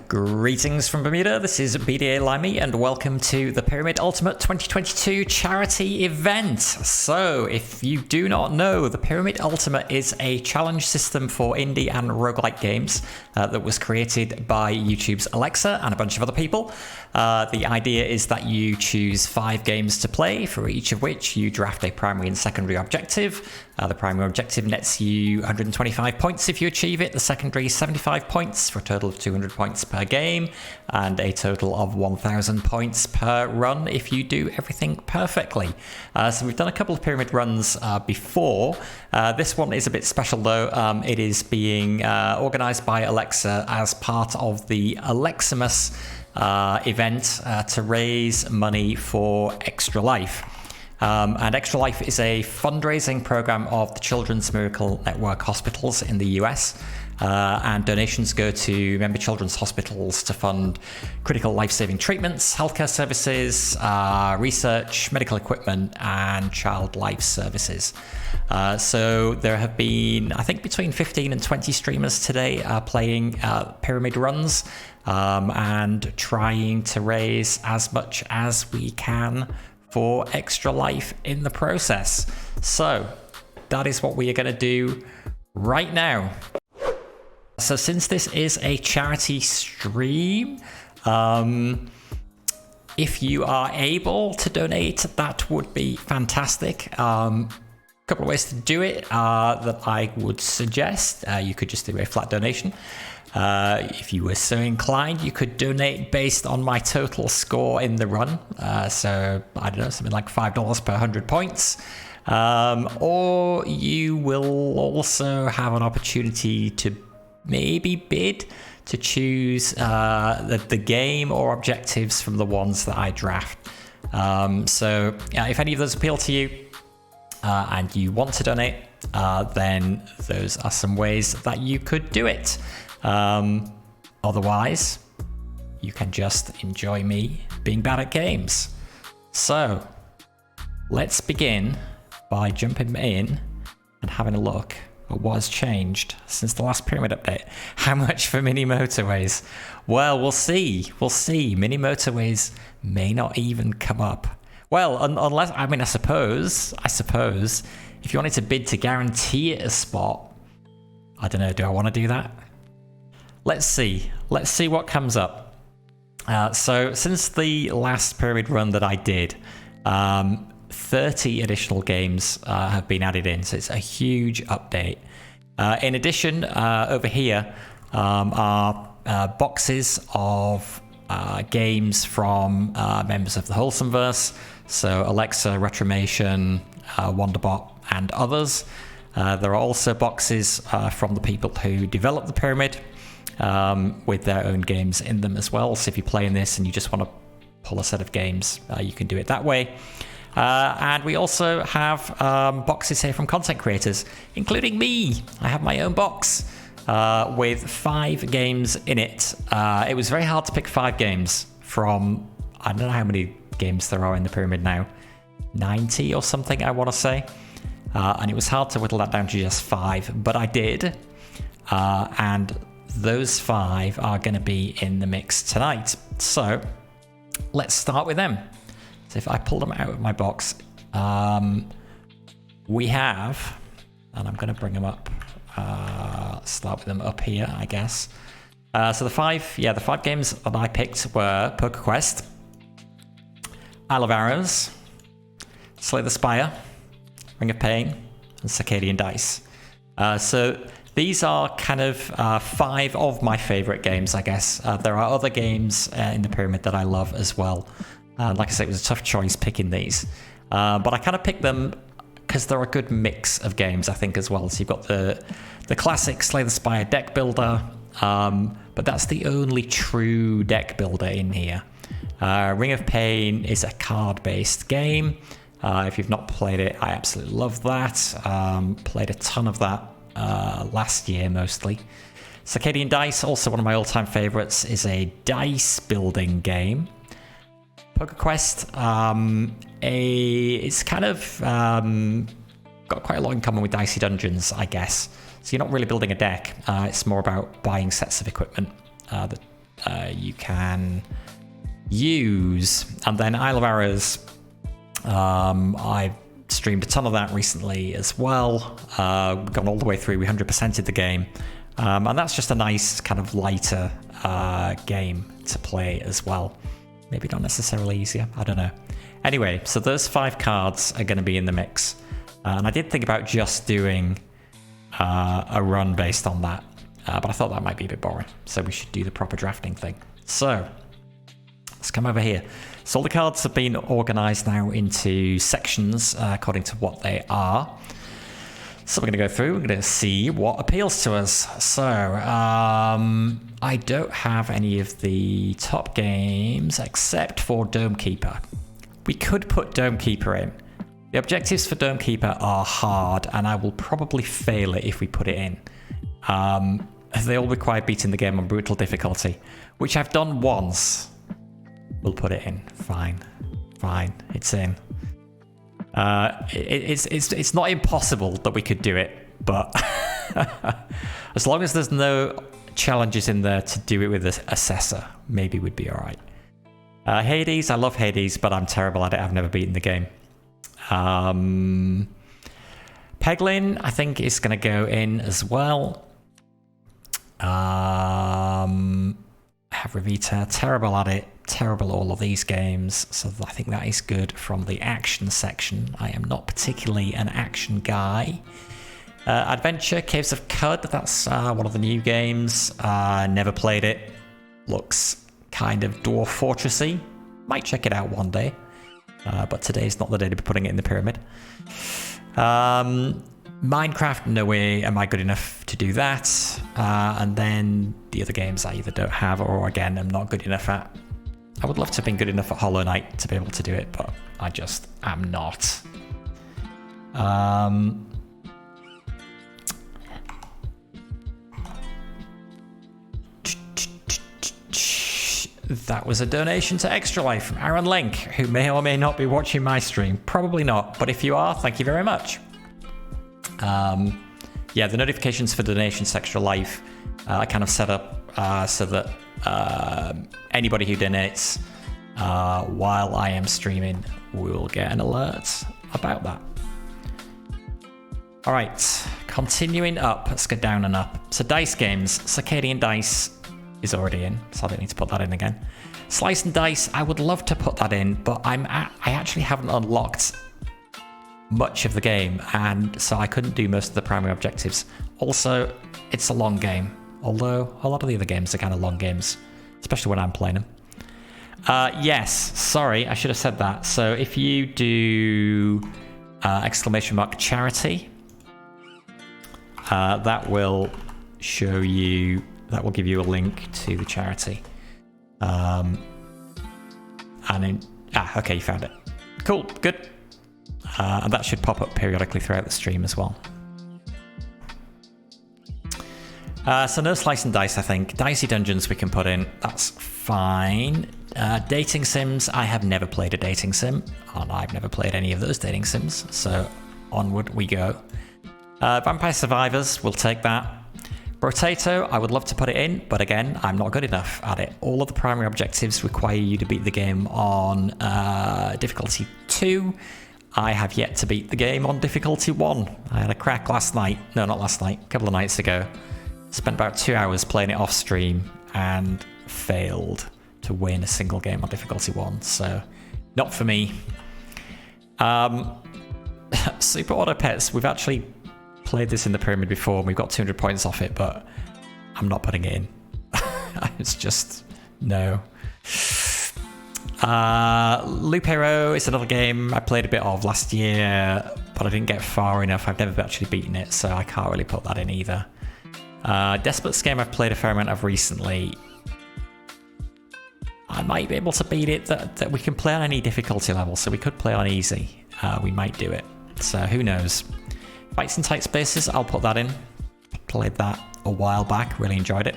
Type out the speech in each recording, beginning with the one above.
Greetings from Bermuda, this is BDA Limey and welcome to the Pyramid Ultimate 2022 charity event. So, if you do not know, the Pyramid Ultimate is a challenge system for indie and roguelike games that was created by YouTube's Olexa and a bunch of other people. The idea is that you choose 5 games to play, for each of which you draft a primary and secondary objective. The primary objective nets you 125 points if you achieve it, the secondary 75 points for a total of 200 points per game, and a total of 1,000 points per run if you do everything perfectly. So we've done a couple of pyramid runs before. This one is a bit special though. It is being organised by Olexa as part of the Olexamas event to raise money for Extra Life. And Extra Life is a fundraising program of the Children's Miracle Network hospitals in the US. And donations go to member children's hospitals to fund critical life-saving treatments, healthcare services, research, medical equipment, and child life services. So there have been, I think, between 15 and 20 streamers today playing pyramid runs and trying to raise as much as we can for Extra Life in the process. So that is what we are going to do right now. So since this is a charity stream, if you are able to donate, that would be fantastic. A couple of ways to do it that I would suggest. You could just do a flat donation. If you were so inclined, you could donate based on my total score in the run. So, I don't know, something like $5 per 100 points. Or you will also have an opportunity to maybe bid to choose the game or objectives from the ones that I draft. So, if any of those appeal to you and you want to donate, then those are some ways that you could do it. Otherwise, you can just enjoy me being bad at games. So, let's begin by jumping in and having a look at what has changed since the last pyramid update. How much for mini motorways? Well, we'll see. We'll see. Mini motorways may not even come up. Well, unless, I mean, I suppose, if you wanted to bid to guarantee it a spot, I don't know, do I want to do that? Let's see what comes up. So since the last pyramid run that I did, 30 additional games have been added in, so it's a huge update. In addition, over here are boxes of games from members of the Wholesomeverse, so Olexa, Retromation, Wonderbot, and others. There are also boxes from the people who developed the pyramid, with their own games in them as well. So if you play in this and you just want to pull a set of games, you can do it that way. And we also have boxes here from content creators, including me. I have my own box with 5 games in it. It was very hard to pick 5 games from, I don't know how many games there are in the pyramid now, 90 or something, I want to say. And it was hard to whittle that down to just 5, but I did. And those 5 are going to be in the mix tonight. So let's start with them. So if I pull them out of my box, we have, and I'm going to bring them up, start with them up here, I guess. So the 5 games that I picked were Poker Quest, Isle of Arrows, Slay the Spire, Ring of Pain, and Circadian Dice. So these are kind of 5 of my favorite games, I guess. There are other games in the pyramid that I love as well. Like I said, it was a tough choice picking these. But I kind of picked them because they're a good mix of games, I think, as well. So you've got the classic Slay the Spire deck builder, but that's the only true deck builder in here. Ring of Pain is a card-based game. If you've not played it, I absolutely love that. Played a ton of that last year mostly. Circadian Dice, also one of my all-time favorites, is a dice building game. Poker Quest, it's kind of got quite a lot in common with Dicey Dungeons, I guess. So you're not really building a deck. It's more about buying sets of equipment you can use. And then Isle of Arrows, I've streamed a ton of that recently as well. Gone all the way through, we 100%ed the game. And that's just a nice kind of lighter game to play as well. Maybe not necessarily easier, I don't know. Anyway, so those 5 cards are going to be in the mix. And I did think about just doing a run based on that. But I thought that might be a bit boring. So we should do the proper drafting thing. So let's come over here. So all the cards have been organized now into sections according to what they are. So we're going to go through, we're going to see what appeals to us. So I don't have any of the top games except for Dome Keeper. We could put Dome Keeper in. The objectives for Dome Keeper are hard, and I will probably fail it if we put it in. They all require beating the game on brutal difficulty, which I've done once. We'll put it in. Fine, it's in. It's not impossible that we could do it, but as long as there's no challenges in there to do it with an assessor, maybe we'd be all right. Hades, I love Hades, but I'm terrible at it. I've never beaten the game. Peglin, I think, is going to go in as well. Revita, terrible at it. Terrible at all of these games, so I think that is good from the action section. I am not particularly an action guy. Adventure, Caves of Cud, that's one of the new games. Never played it. Looks kind of Dwarf Fortressy. Might check it out one day, but today's not the day to be putting it in the pyramid. Minecraft, no way am I good enough to do that. And then the other games I either don't have or, again, I'm not good enough at. I would love to have been good enough at Hollow Knight to be able to do it, but I just am not. That was a donation to Extra Life from Aaron Link, who may or may not be watching my stream. Probably not, but if you are, thank you very much. Yeah, the notifications for donations to Extra Life, I kind of set up so that anybody who donates while I am streaming will get an alert about that. All right, continuing up, let's go down and up. So dice games, Circadian Dice is already in, so I don't need to put that in again. Slice and Dice, I would love to put that in, but I actually haven't unlocked much of the game, and so I couldn't do most of the primary objectives. Also, it's a long game, although a lot of the other games are kind of long games, especially when I'm playing them. Yes, sorry, I should have said that. So if you do !charity, that will show you, that will give you a link to the charity. Okay, you found it. Cool, good. And that should pop up periodically throughout the stream as well. So no Slice and Dice, I think. Dicey Dungeons we can put in. That's fine. Dating sims. I have never played a dating sim. And I've never played any of those dating sims. So onward we go. Vampire Survivors, we'll take that. Brotato, I would love to put it in, but again, I'm not good enough at it. All of the primary objectives require you to beat the game on difficulty 2. I have yet to beat the game on difficulty 1. I had a crack last night. No, not last night. A couple of nights ago. Spent about 2 hours playing it off stream and failed to win a single game on difficulty 1. So, not for me. Super Auto Pets. We've actually played this in the pyramid before. And we've got 200 points off it, but I'm not putting it in. It's just no. Loop Hero is another game I played a bit of last year, but I didn't get far enough. I've never actually beaten it, so I can't really put that in either. Despots game I've played a fair amount of recently. I might be able to beat it, that we can play on any difficulty level, so we could play on easy. We might do it, so who knows. Fights in Tight Spaces, I'll put that in. Played that a while back, really enjoyed it.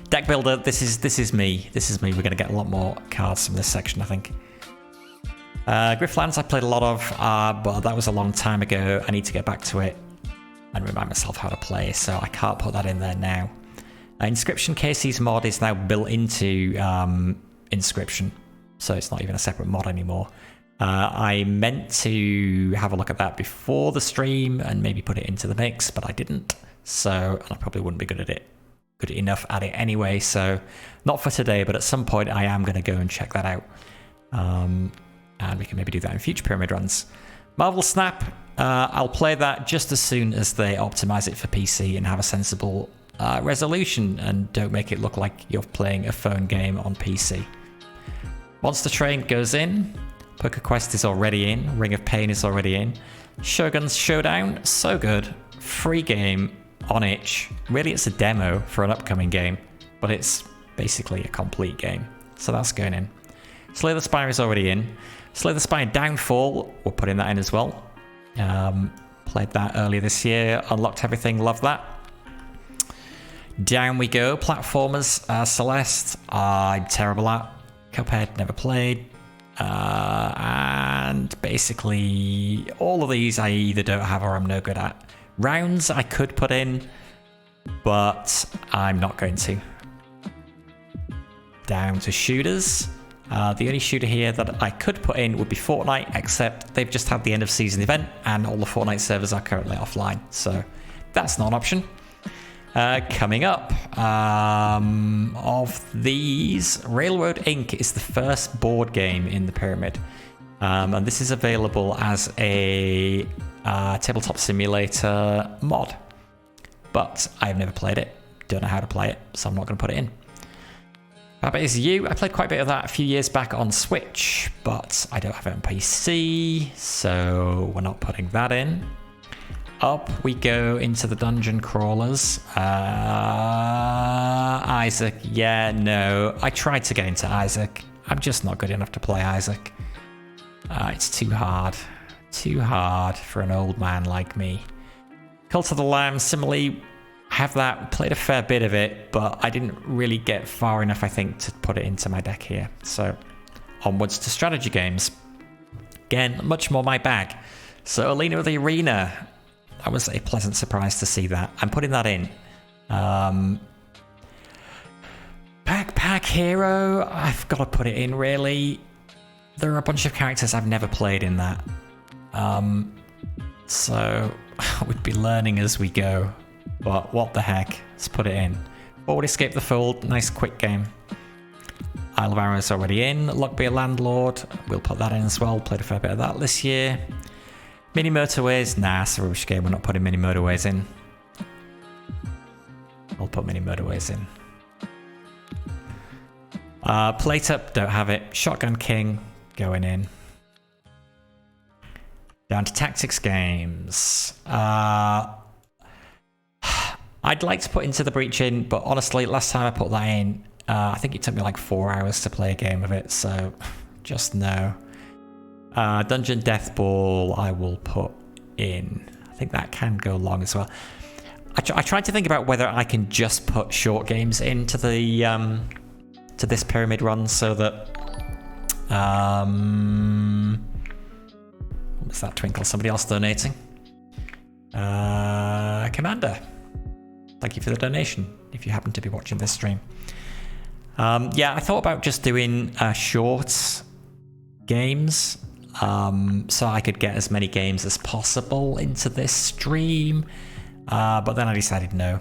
Deck Builder, this is me. This is me. We're going to get a lot more cards from this section, I think. Griftlands I played a lot of, but that was a long time ago. I need to get back to it and remind myself how to play, so I can't put that in there now. Inscription KC's mod is now built into Inscription, so it's not even a separate mod anymore. I meant to have a look at that before the stream and maybe put it into the mix, but I didn't. So I probably wouldn't be good enough at it anyway. So not for today, but at some point I am going to go and check that out. And we can maybe do that in future Pyramid runs. Marvel Snap, I'll play that just as soon as they optimize it for PC and have a sensible resolution and don't make it look like you're playing a phone game on PC. Monster Train goes in. Poker Quest is already in. Ring of Pain is already in. Shogun's Showdown, so good. Free game on itch. Really, it's a demo for an upcoming game, but it's basically a complete game. So that's going in. Slay the Spire is already in. Slay the Spire Downfall, we're putting that in as well. Played that earlier this year. Unlocked everything, love that. Down we go. Platformers, Celeste, I'm terrible at. Cuphead, never played. And basically all of these I either don't have or I'm no good at. Rounds I could put in, but I'm not going to. Down to shooters. The only shooter here that I could put in would be Fortnite, except they've just had the end of season event and all the Fortnite servers are currently offline, so that's not an option. Coming up, of these, Railroad Inc. is the first board game in the Pyramid. And this is available as a tabletop simulator mod. But I've never played it, don't know how to play it, so I'm not going to put it in. Rabbit Is You, I played quite a bit of that a few years back on Switch, but I don't have it on PC, so we're not putting that in. Up we go into the dungeon crawlers. Isaac, yeah, no. I tried to get into Isaac. I'm just not good enough to play Isaac. It's too hard. Too hard for an old man like me. Cult of the Lamb, similarly, have that, played a fair bit of it, but I didn't really get far enough, I think, to put it into my deck here. So, onwards to strategy games. Again, much more my bag. So, Alina of the Arena. That was a pleasant surprise to see that. I'm putting that in. Backpack Hero, I've got to put it in, really. There are a bunch of characters I've never played in that. So, we'd be learning as we go. But what the heck, let's put it in. Forward Escape the Fold, nice quick game. Isle of Arrows already in. Luck Be a Landlord, we'll put that in as well. Played a fair bit of that this year. Mini Motorways, nah, it's a rubbish game, we're not putting Mini Motorways in. I'll put Mini Motorways in. Plate Up, don't have it. Shotgun King, going in. Down to tactics games. I'd like to put Into the Breach in, but honestly, last time I put that in, I think it took me like 4 hours to play a game of it, so just no. Dungeon Death Ball, I will put in. I think that can go long as well. I tried to think about whether I can just put short games into the to this pyramid run so that what was that, Twinkle? Somebody else donating? Commander, thank you for the donation if you happen to be watching this stream. Yeah, I thought about just doing short games so I could get as many games as possible into this stream, but then I decided no,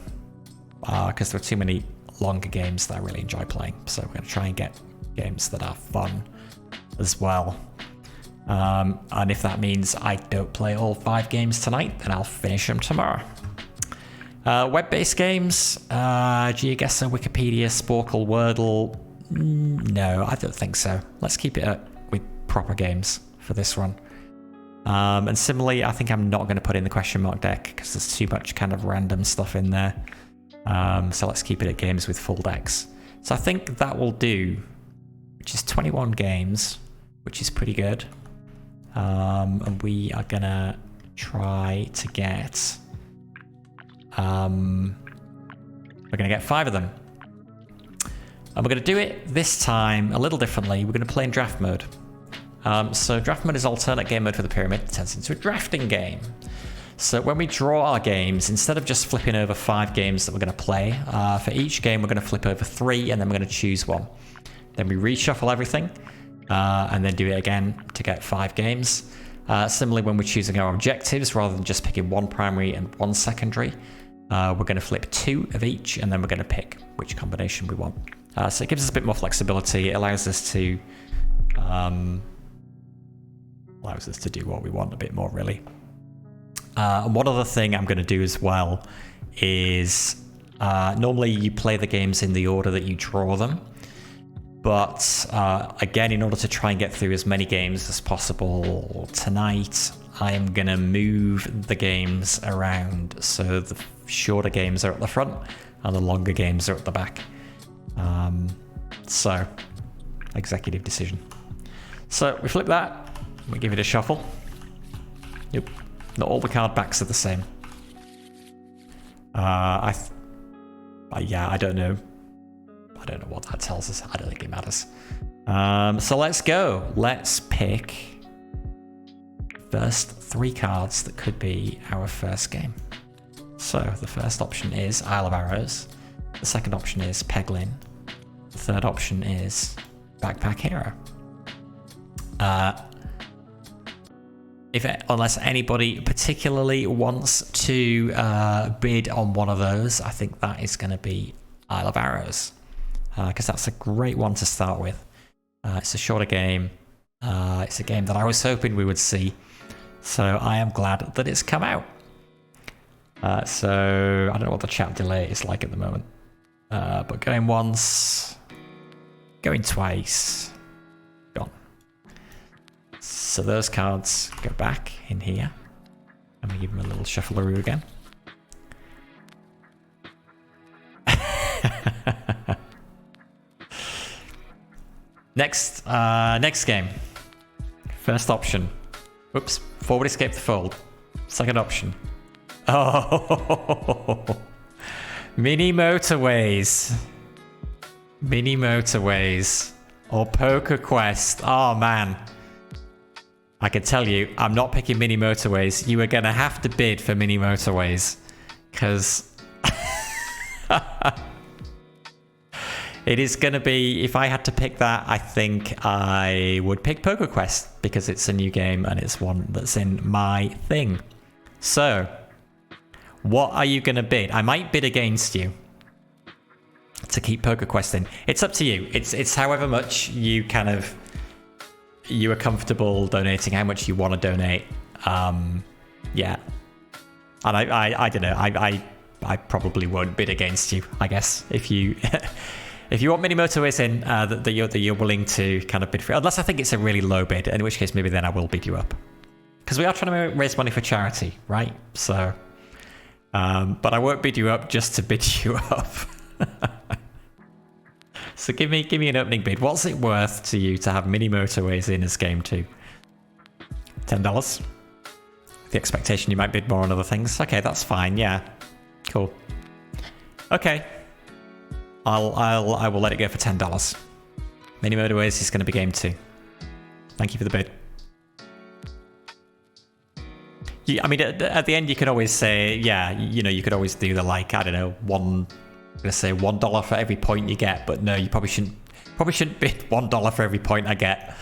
because there are too many longer games that I really enjoy playing, so we're going to try and get games that are fun as well. And if that means I don't play all 5 games tonight, then I'll finish them tomorrow. Web-based games, GeoGuessr, Wikipedia, Sporkle, Wordle, no, I don't think so. Let's keep it with proper games for this one. And similarly, I think I'm not going to put in the question mark deck because there's too much kind of random stuff in there. So let's keep it at games with full decks. So I think that will do, which is 21 games, which is pretty good. And we are going to try to get... we're going to get 5 of them. And we're going to do it this time a little differently. We're going to play in draft mode. So draft mode is alternate game mode for the pyramid. It turns into a drafting game. So when we draw our games, instead of just flipping over 5 games that we're going to play, for each game we're going to flip over 3 and then we're going to choose one. Then we reshuffle everything and then do it again to get 5 games. Similarly, when we're choosing our objectives, rather than just picking 1 primary and 1 secondary, we're going to flip 2 of each and then we're going to pick which combination we want. So it gives us a bit more flexibility. It allows us to do what we want a bit more, really. And one other thing I'm going to do as well is normally you play the games in the order that you draw them. But again, in order to try and get through as many games as possible tonight, I am going to move the games around. So the shorter games are at the front and the longer games are at the back. So, executive decision. So we flip that, we give it a shuffle. Nope, not all the card backs are the same. Yeah, I don't know. I don't know what that tells us. I don't think it matters. So let's go. Let's pick first 3 cards that could be our first game. So the first option is Isle of Arrows. The second option is Peglin. The third option is Backpack Hero. Unless anybody particularly wants to bid on one of those, I think that is going to be Isle of Arrows. Because that's a great one to start with. It's a shorter game. It's a game that I was hoping we would see. So I am glad that it's come out. So I don't know what the chat delay is like at the moment. But going once, going twice, gone. So those cards go back in here. And we give them a little shufflearoo again. Next game. First option. Whoops. Forward escape the fold. Second option. Oh, mini motorways. Mini motorways. Or Poker Quest. Oh man. I can tell you, I'm not picking mini motorways. You are going to have to bid for mini motorways. Because it is going to be, if I had to pick that, I think I would pick Poker Quest because it's a new game and it's one that's in my thing. So, what are you going to bid? I might bid against you to keep Poker Quest in. It's up to you. It's however much you you are comfortable donating, how much you want to donate. Yeah. And I don't know. I probably won't bid against you, I guess, if you if you want mini motorways in that you're willing to kind of bid for, unless I think it's a really low bid, in which case maybe then I will bid you up, because we are trying to raise money for charity, right? So, but I won't bid you up just to bid you up. So give me an opening bid. What's it worth to you to have mini motorways in as game 2? $10. The expectation you might bid more on other things. Okay, that's fine. Yeah, cool. Okay, I will let it go for $10. Mini motorways is going to be game 2. Thank you for the bid. I mean, at the end you could always say, yeah, you know, you could always do the, like, I don't know, I'm gonna say $1 for every point you get, but no, you probably shouldn't bid $1 for every point I get,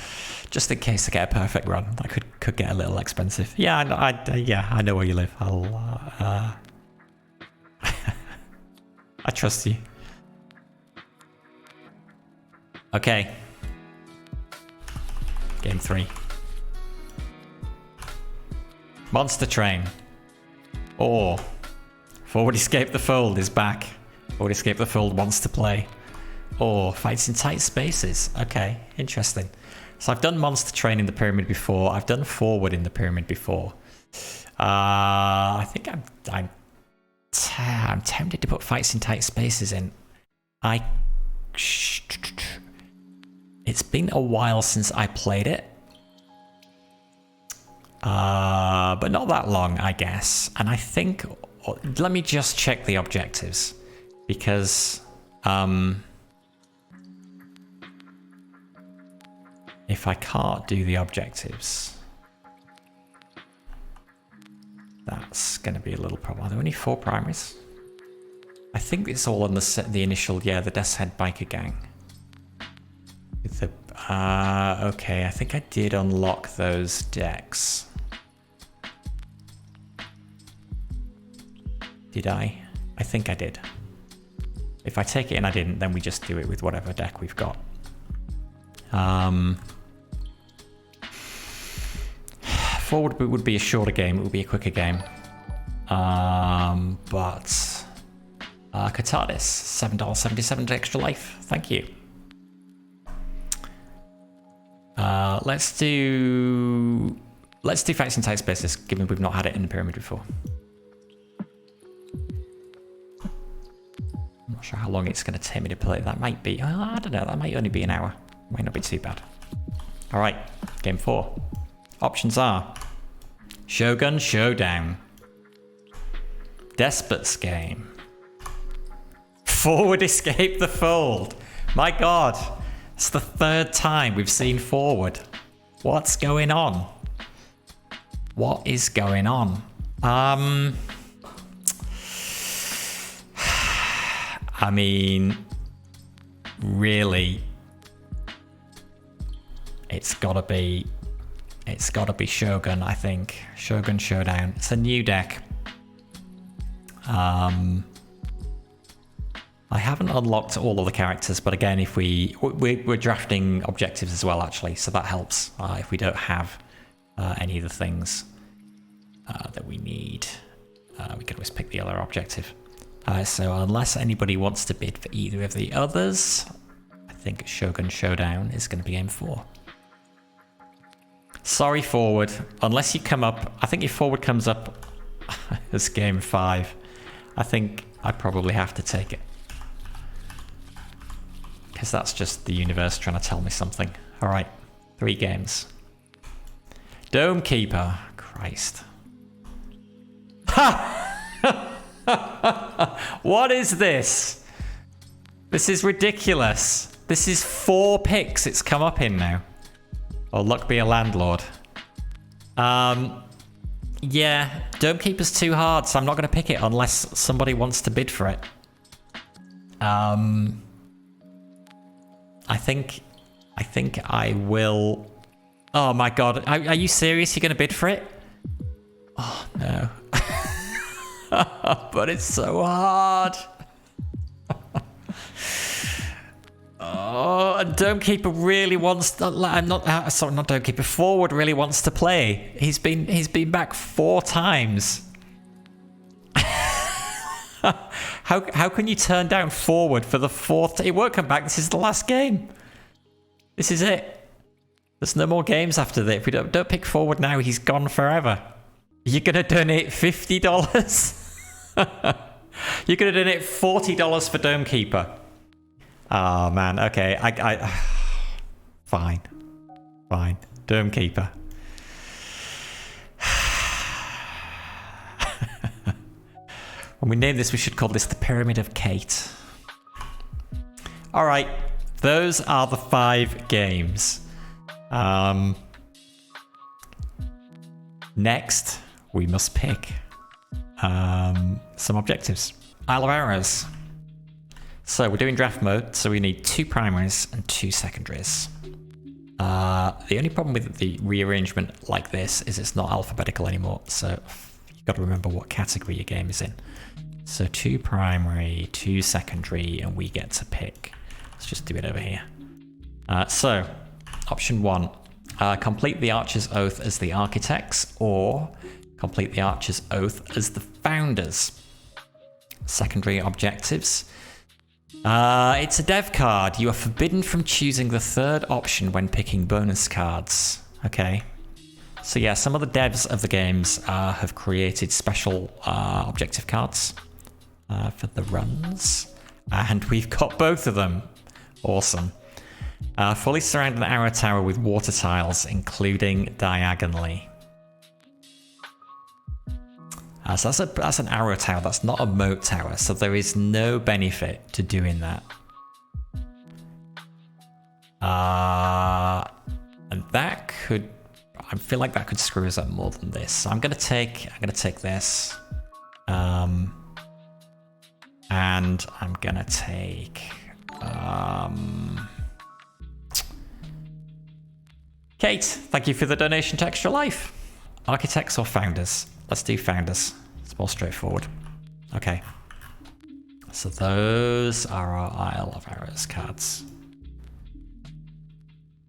just in case I get a perfect run. That could get a little expensive. Yeah, I know where you live. I trust you. Okay. Game 3. Monster Train. Or Forward Escape the Fold is back. Forward Escape the Fold wants to play. Or Fights in Tight Spaces. Okay, interesting. So I've done Monster Train in the Pyramid before. I've done Forward in the Pyramid before. I think I'm tempted to put Fights in Tight Spaces in. It's been a while since I played it. But not that long, I guess. And I think, let me just check the objectives, because if I can't do the objectives, that's going to be a little problem. Are there only 4 primaries? I think it's all on the initial, yeah, the Death's Head Biker Gang. With the, okay, I think I did unlock those decks. Did I? I think I did. If I take it and I didn't, then we just do it with whatever deck we've got. Forward would be a shorter game, it would be a quicker game. But Catardis, $7.77 extra life. Thank you. Let's do facts and tight spaces, given we've not had it in the pyramid before. I'm not sure how long it's going to take me to play. That might be, I don't know, that might only be an hour. Might not be too bad. All right, game 4. Options are Shogun Showdown, Despot's Game, Forward Escape the Fold. My God, it's the 3rd time we've seen Forward. What's going on? What is going on? I mean, really, it's gotta be Shogun, I think. Shogun Showdown. It's a new deck. I haven't unlocked all of the characters, but again, if we're drafting objectives as well, actually, so that helps. If we don't have any of the things that we need, we can always pick the other objective. So unless anybody wants to bid for either of the others, I think Shogun Showdown is going to be game 4. Sorry, Forward. Unless you come up, I think if Forward comes up as game 5, I think I probably have to take it. Because that's just the universe trying to tell me something. All right, 3 games. Dome Keeper. Christ. Ha! What is this? This is ridiculous. This is 4 picks it's come up in now. Oh, luck be a landlord. Yeah, Dome Keeper's too hard, so I'm not going to pick it unless somebody wants to bid for it. I think I will. Oh my God, are you serious? You're going to bid for it? Oh no. But it's so hard. Oh, and Dome Keeper really wants to, sorry, not Dome Keeper, Forward really wants to play. He's been back 4 times. How can you turn down Forward for the 4th? It won't come back. This is the last game. This is it. There's no more games after this. If we don't pick Forward now, he's gone forever. You're gonna donate $50? You're gonna donate $40 for Dome Keeper. Oh man, okay, I fine. Dome Keeper. When we name this, we should call this the Pyramid of Kate. All right, those are the 5 games. Next, we must pick some objectives. Isle of Arrows. So we're doing draft mode, so we need 2 primaries and 2 secondaries. The only problem with the rearrangement like this is it's not alphabetical anymore, so you've got to remember what category your game is in. So 2 primary, 2 secondary, and we get to pick. Let's just do it over here. So, option 1, complete the Archer's Oath as the architects, or complete the Archer's Oath as the founders. Secondary objectives. It's a dev card. You are forbidden from choosing the 3rd option when picking bonus cards. Okay. So yeah, some of the devs of the games have created special objective cards for the runs. And we've got both of them. Awesome. Fully surround an arrow tower with water tiles, including diagonally. So that's an arrow tower, that's not a moat tower, so there is no benefit to doing that. And that could, I feel like that could screw us up more than this. So I'm gonna take this. And I'm gonna take Kate, thank you for the donation to Extra Life. Architects or founders? Let's do founders. It's more straightforward. Okay. So those are our Isle of Arrows cards.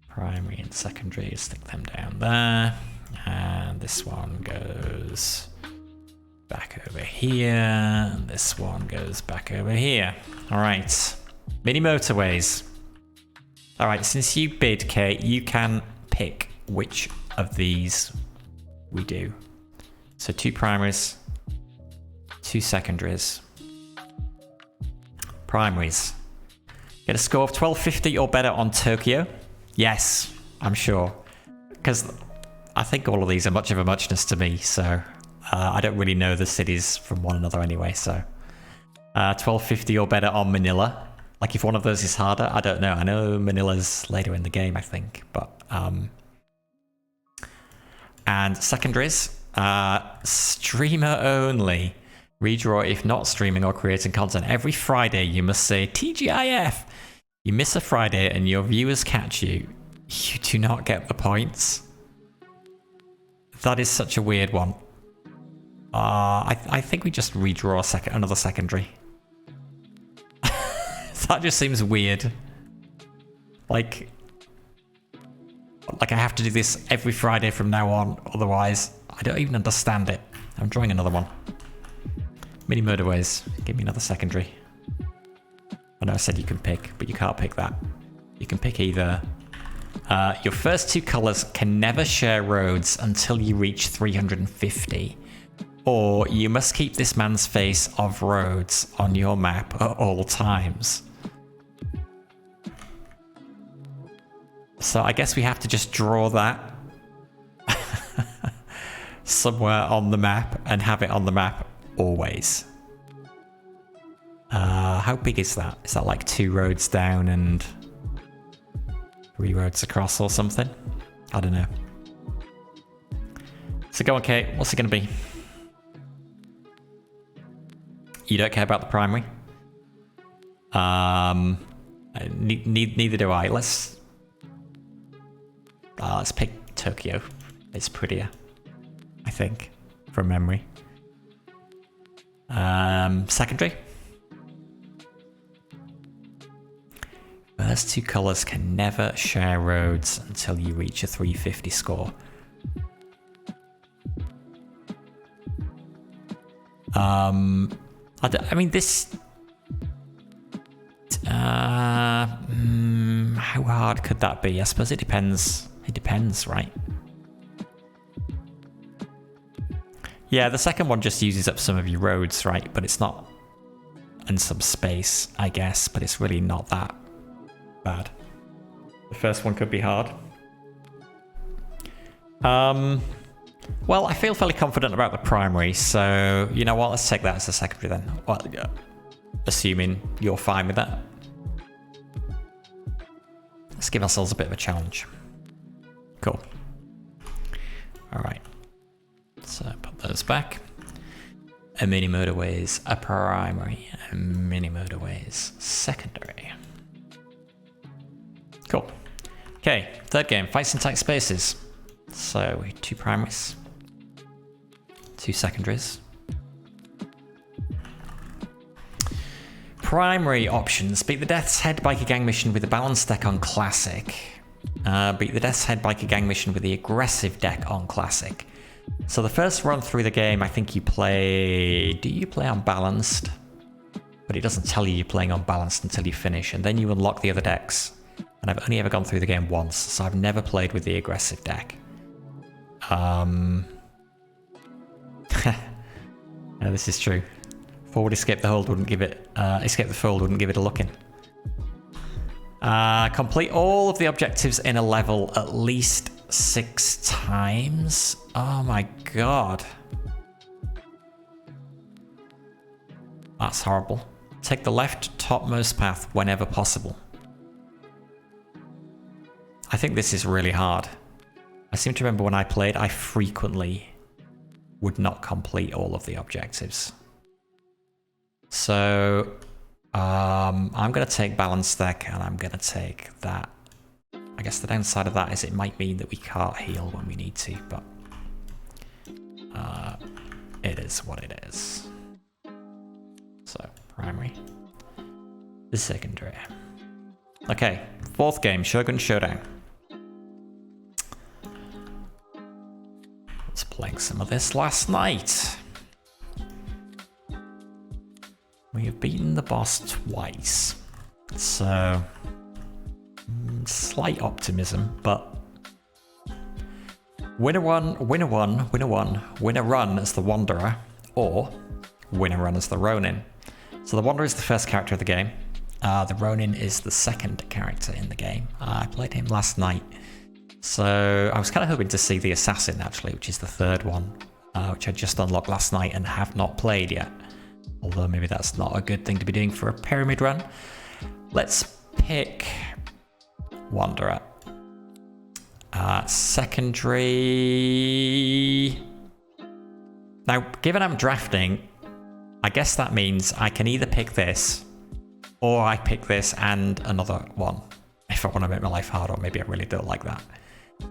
Primary and secondary, stick them down there. And this one goes back over here. And this one goes back over here. All right. Mini motorways. All right, since you bid, Kate, you can pick which of these we do. So 2 primaries, 2 secondaries. Primaries. Get a score of 1250 or better on Tokyo. Yes, I'm sure. Because I think all of these are much of a muchness to me, so I don't really know the cities from one another anyway, so 1250 or better on Manila. Like if one of those is harder, I don't know. I know Manila's later in the game, I think, but and secondaries, streamer only. Redraw if not streaming or creating content. Every Friday you must say TGIF. You miss a Friday and your viewers catch you. You do not get the points. That is such a weird one. I think we just redraw another secondary. That just seems weird. Like I have to do this every Friday from now on, otherwise I don't even understand it. I'm drawing another one. Mini motorways. Give me another secondary. I know I said you can pick, but you can't pick that. You can pick either. Your first 2 colours can never share roads until you reach 350. Or you must keep this man's face of roads on your map at all times. So I guess we have to just draw that somewhere on the map and have it on the map always. How big is that? Is that like 2 roads down and 3 roads across or something? I don't know. So go on, Kate. What's it going to be? You don't care about the primary? Neither do I. Let's pick Tokyo. It's prettier, I think, from memory. Secondary. First 2 colours can never share roads until you reach a 350 score. I mean, this... how hard could that be? I suppose it depends. It depends, right? Yeah, the second one just uses up some of your roads, right? But it's not... And some space, I guess, but it's really not that bad. The first one could be hard. Well, I feel fairly confident about the primary, so you know what? Let's take that as a secondary then. Well, assuming you're fine with that. Let's give ourselves a bit of a challenge. Cool. All right. So put those back. A mini motorways, a primary, a mini motorways, secondary. Cool. Okay, third game, fight syntax spaces. So 2 primaries, 2 secondaries. Primary options: beat the Death's Head Biker Gang mission with the balanced deck on Classic. Beat the Death's Head Biker Gang mission with the aggressive deck on Classic. So the first run through the game, I think you play... Do you play on balanced? But it doesn't tell you you're playing on balanced until you finish, and then you unlock the other decks. And I've only ever gone through the game once, so I've never played with the aggressive deck. No, this is true. Forward escape the hold wouldn't give it... escape the fold wouldn't give it a look in. Complete all of the objectives in a level at least 6 times. Oh my god. That's horrible. Take the left topmost path whenever possible. I think this is really hard. I seem to remember when I played, I frequently would not complete all of the objectives. So I'm going to take Balanced Deck, and I'm going to take that. I guess the downside of that is it might mean that we can't heal when we need to, but it is what it is. So, primary. The secondary. Okay, fourth game, Shogun Showdown. I was playing some of this last night. We have beaten the boss twice. So, slight optimism, but winner one, winner one, winner one, winner run as the Wanderer, or winner run as the Ronin. So the Wanderer is the first character of the game. The Ronin is the second character in the game. I played him last night. So I was kind of hoping to see the Assassin, actually, which is the third one, which I just unlocked last night and have not played yet. Although maybe that's not a good thing to be doing for a pyramid run. Let's pick Wanderer. Secondary. Now, given I'm drafting, I guess that means I can either pick this, or I pick this and another one, if I want to make my life hard, or maybe I really don't like that.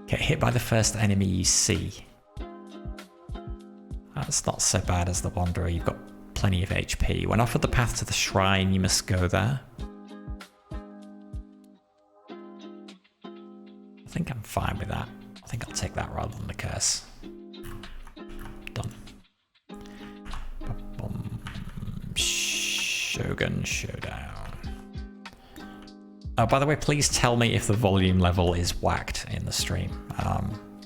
Get hit by the first enemy you see. That's not so bad as the Wanderer. You've got plenty of HP. When offered the path to the shrine, you must go there. I think I'm fine with that. I think I'll take that rather than the curse. Done. Shogun Showdown. Oh, by the way, please tell me if the volume level is whacked in the stream.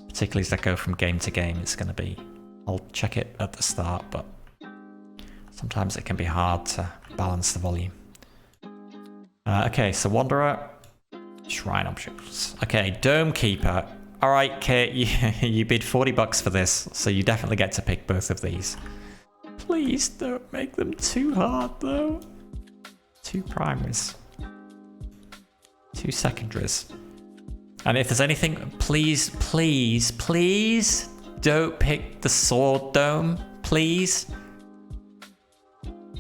Particularly as I go from game to game, it's going to be... I'll check it at the start, but sometimes it can be hard to balance the volume. Okay, so Wanderer, Shrine Objects. Okay, Dome Keeper. All right, Kate, you bid $40 for this, so you definitely get to pick both of these. Please don't make them too hard, though. 2 primaries. 2 secondaries. And if there's anything, please, please, please don't pick the Sword Dome. Please.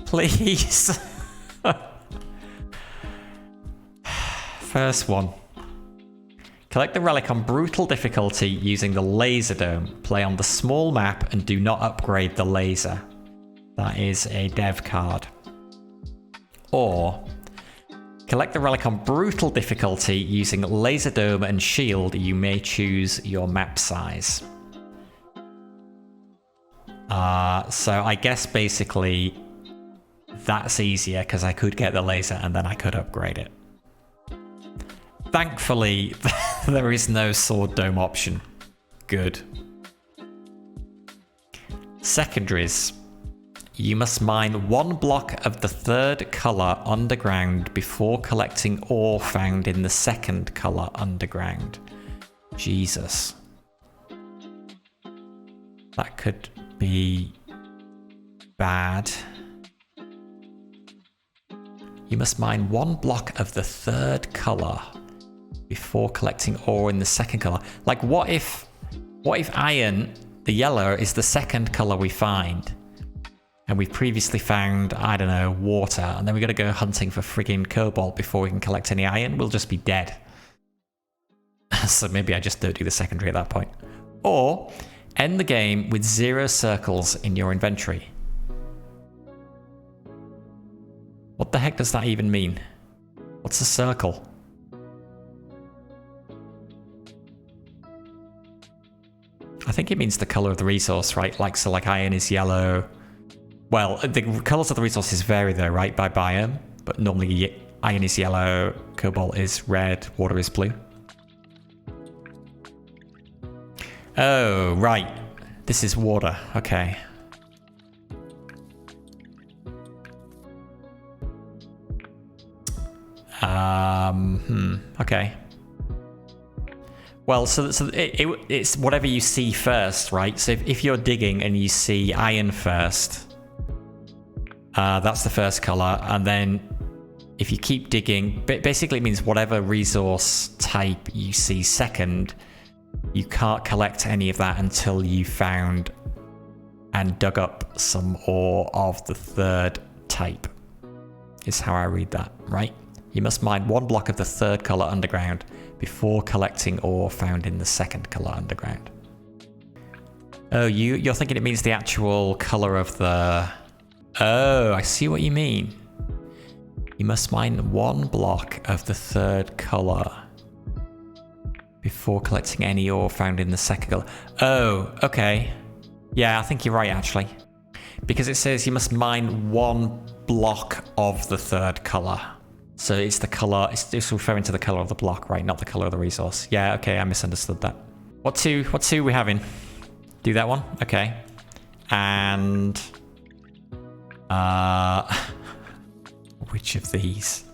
Please. First one. Collect the relic on brutal difficulty using the laser dome. Play on the small map and do not upgrade the laser. That is a dev card. Or collect the relic on brutal difficulty using laser dome and shield. You may choose your map size. So I guess basically that's easier because I could get the laser and then I could upgrade it. Thankfully, there is no sword dome option. Good. Secondaries. You must mine 1 block of the 3rd colour underground before collecting ore found in the 2nd colour underground. Jesus. That could be bad. You must mine 1 block of the 3rd colour before collecting ore in the 2nd colour. Like, what if iron, the yellow, is the 2nd colour we find? And we've previously found, I don't know, water, and then we've got to go hunting for friggin' cobalt before we can collect any iron. We'll just be dead. So maybe I just don't do the secondary at that point. Or end the game with 0 circles in your inventory. What the heck does that even mean? What's a circle? I think it means the color of the resource, right? Like, so like iron is yellow. Well, the colors of the resources vary though, right? By biome. But normally iron is yellow, cobalt is red, water is blue. Oh, right. This is water. Okay. Okay. Well, so it's whatever you see first, right? So if you're digging and you see iron first, that's the first color. And then if you keep digging, basically it means whatever resource type you see second, you can't collect any of that until you found and dug up some ore of the 3rd type, is how I read that, right? You must mine 1 block of the 3rd color underground before collecting ore found in the 2nd color underground. Oh, you're thinking it means the actual color of the... Oh, I see what you mean. You must mine 1 block of the 3rd color before collecting any ore found in the 2nd color. Oh, okay. Yeah, I think you're right, actually. Because it says you must mine 1 block of the 3rd color. So it's the color, it's referring to the color of the block, right? Not the color of the resource. Yeah, okay, I misunderstood that. What two are we having? Do that one? Okay. And... which of these?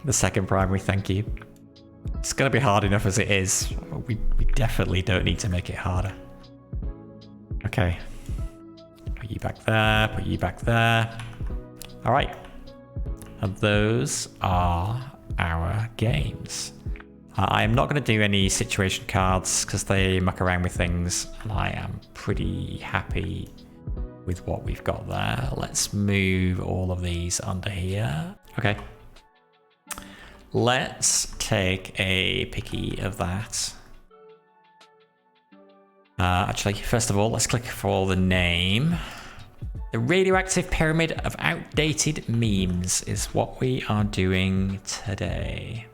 The 2nd primary, thank you. It's gonna be hard enough as it is. We definitely don't need to make it harder. Okay. Put you back there, put you back there. All right. And those are our games. I am not going to do any situation cards because they muck around with things, and I am pretty happy with what we've got there. Let's move all of these under here. Okay. Let's take a picky of that. Actually, first of all, let's click for the name. The radioactive pyramid of outdated memes is what we are doing today.